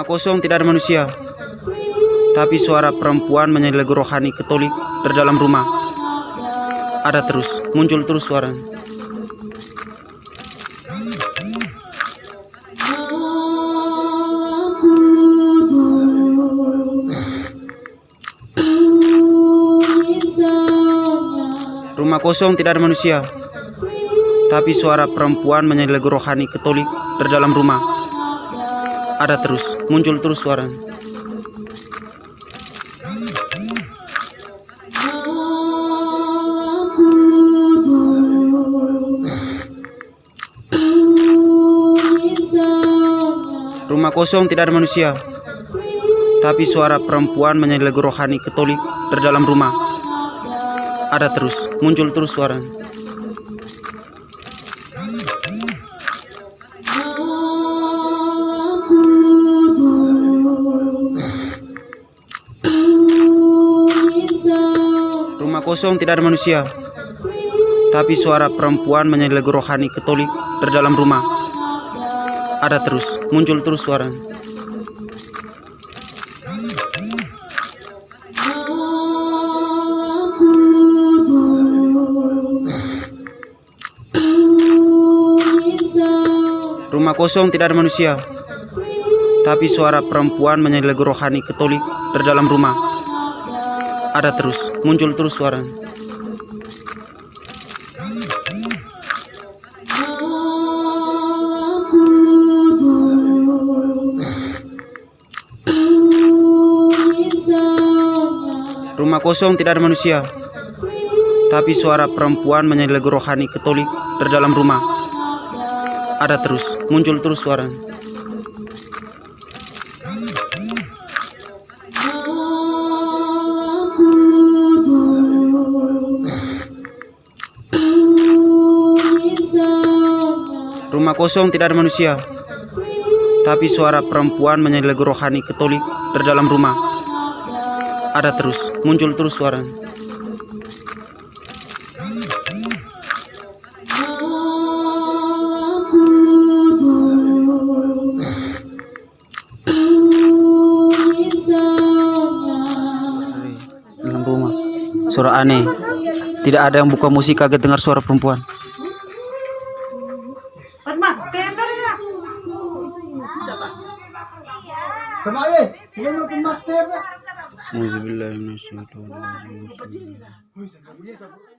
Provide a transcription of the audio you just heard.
Rumah kosong tidak ada manusia, tapi suara perempuan menyanyi lagu rohani Katolik dari dalam rumah. Ada terus, muncul terus suara. Rumah kosong tidak ada manusia, tapi suara perempuan menyanyi lagu rohani Katolik dari dalam rumah. Ada terus, muncul terus suara. Rumah kosong tidak ada manusia, tapi suara perempuan menyanyi lagu rohani Katolik dari dalam rumah. Ada terus, muncul terus suara. Rumah kosong tidak ada manusia, tapi suara perempuan menyanyi lagu rohani Katolik dari dalam rumah. Ada terus, muncul terus suara. Rumah kosong tidak ada manusia, tapi suara perempuan menyanyi lagu rohani Katolik dari dalam rumah. Ada terus, muncul terus suara. Rumah kosong tidak ada manusia, tapi suara perempuan menyanyi lagu rohani Katolik dari dalam rumah. Ada terus, muncul terus suara. Rumah kosong tidak ada manusia, tapi suara perempuan menyanyi lagu rohani Katolik dari dalam rumah. Ada terus, muncul terus suara. Dalam rumah, suara aneh. Tidak ada yang buka musik, kaget dengar suara perempuan. Auzubillahi minasyaitonir rajim.